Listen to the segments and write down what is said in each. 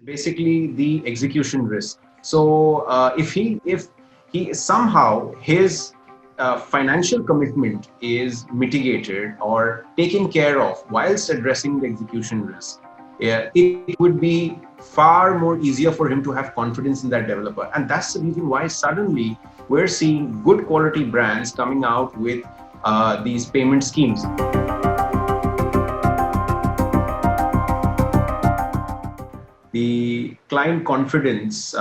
basically the execution risk. So if he somehow his financial commitment is mitigated or taken care of whilst addressing the execution risk, yeah, it would be far more easier for him to have confidence in that developer. And that's the reason why suddenly we're seeing good quality brands coming out with these payment schemes. The client confidence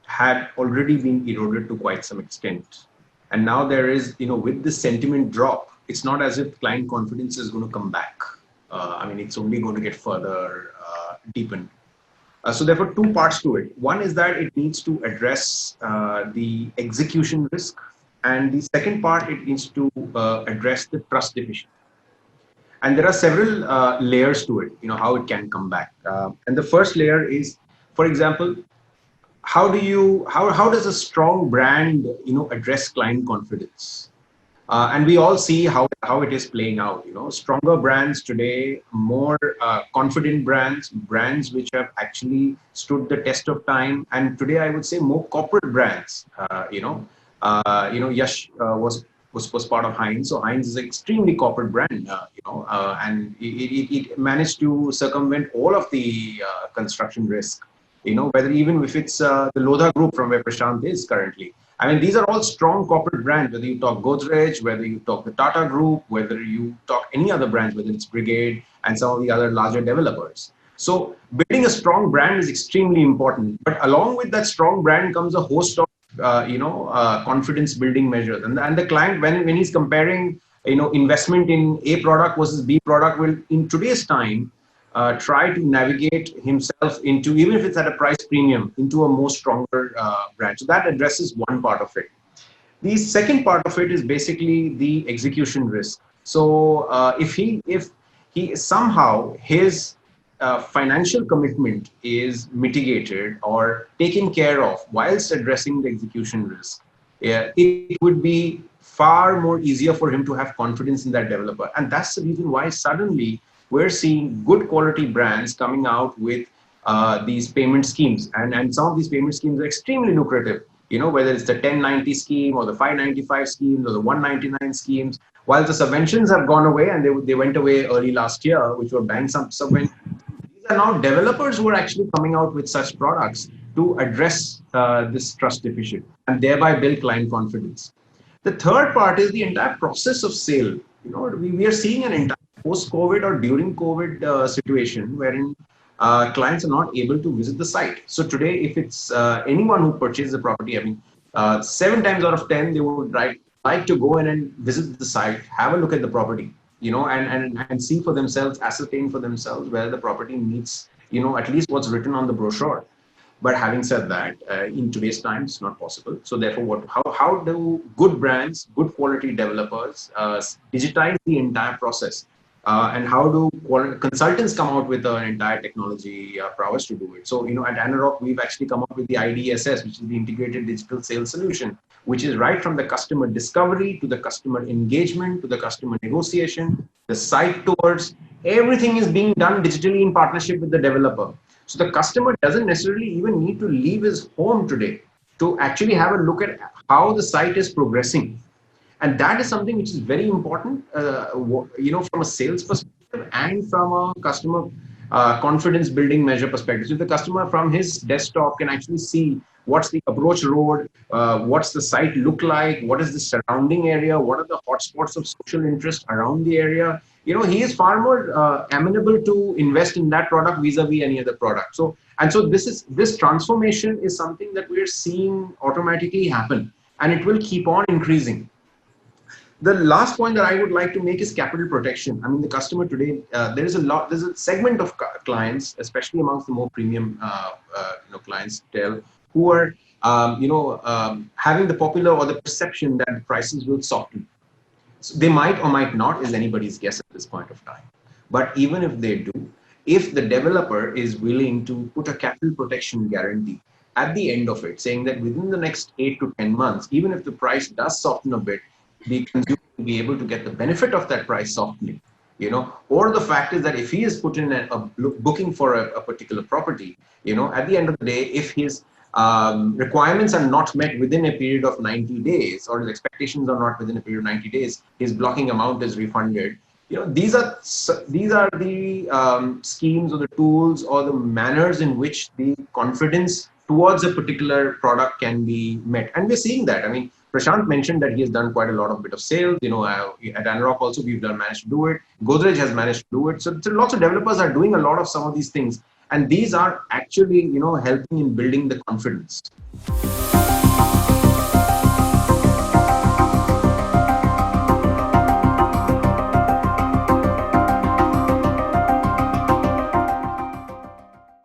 had already been eroded to quite some extent. And now there is, with the sentiment drop, it's not as if client confidence is going to come back. I mean, it's only going to get further deepened. So therefore, two parts to it. One is that it needs to address the execution risk. And the second part, it needs to address the trust deficit. And there are several layers to it, how it can come back. And the first layer is, for example, how does a strong brand, address client confidence? And we all see how it is playing out. Stronger brands today, more confident brands which have actually stood the test of time. And today, I would say more corporate brands. Yash was part of Heinz. So Heinz is an extremely corporate brand, and it managed to circumvent all of the construction risk. Whether even if it's the Lodha Group from where Prashant is currently. I mean, these are all strong corporate brands, whether you talk Godrej, whether you talk the Tata Group, whether you talk any other brands, whether it's Brigade and some of the other larger developers. So building a strong brand is extremely important. But along with that strong brand comes a host of, confidence building measures. And the client, when he's comparing, investment in A product versus B product, will in today's time, try to navigate himself into, even if it's at a price premium, into a more stronger brand. So that addresses one part of it. The second part of it is basically the execution risk. So if he somehow his financial commitment is mitigated or taken care of whilst addressing the execution risk, yeah, it would be far more easier for him to have confidence in that developer. And that's the reason why suddenly we're seeing good quality brands coming out with these payment schemes. And some of these payment schemes are extremely lucrative, whether it's the 1090 scheme or the 595 schemes or the 199 schemes. While the subventions have gone away and they went away early last year, which were bank subventions, these are now developers who are actually coming out with such products to address this trust deficit and thereby build client confidence. The third part is the entire process of sale. We are seeing an entire post-COVID or during COVID situation wherein clients are not able to visit the site. So today, if it's anyone who purchases a property, I mean, 7 times out of 10, they would like to go in and visit the site, have a look at the property, and see for themselves, ascertain for themselves whether the property meets, at least what's written on the brochure. But having said that, in today's time, it's not possible. So therefore, how do good brands, good quality developers digitize the entire process? And how do consultants come out with an entire technology prowess to do it? So, at Anarock, we've actually come up with the IDSS, which is the Integrated Digital Sales Solution, which is right from the customer discovery to the customer engagement to the customer negotiation, the site tours, everything is being done digitally in partnership with the developer. So the customer doesn't necessarily even need to leave his home today to actually have a look at how the site is progressing. And that is something which is very important, from a sales perspective and from a customer confidence building measure perspective. So the customer from his desktop can actually see what's the approach road, what's the site look like, what is the surrounding area, what are the hotspots of social interest around the area. He is far more amenable to invest in that product vis-a-vis any other product. So this transformation is something that we're seeing automatically happen, and it will keep on increasing. The last point that I would like to make is capital protection. I mean, the customer today, there's a segment of clients, especially amongst the more premium, clients, who are, having the popular or the perception that prices will soften. So they might or might not, is anybody's guess at this point of time. But even if they do, if the developer is willing to put a capital protection guarantee at the end of it, saying that within the next 8 to 10 months, even if the price does soften a bit, the consumer will be able to get the benefit of that price softening. or the fact is that if he is put in a booking for a particular property, at the end of the day, if his requirements are not met within a period of 90 days, or his expectations are not within a period of 90 days, his blocking amount is refunded. These are the schemes or the tools or the manners in which the confidence towards a particular product can be met. And we're seeing that. I mean, Prashant mentioned that he has done quite a lot of bit of sales. At Anarock also we've managed to do it. Godrej has managed to do it. So lots of developers are doing a lot of some of these things, and these are actually helping in building the confidence.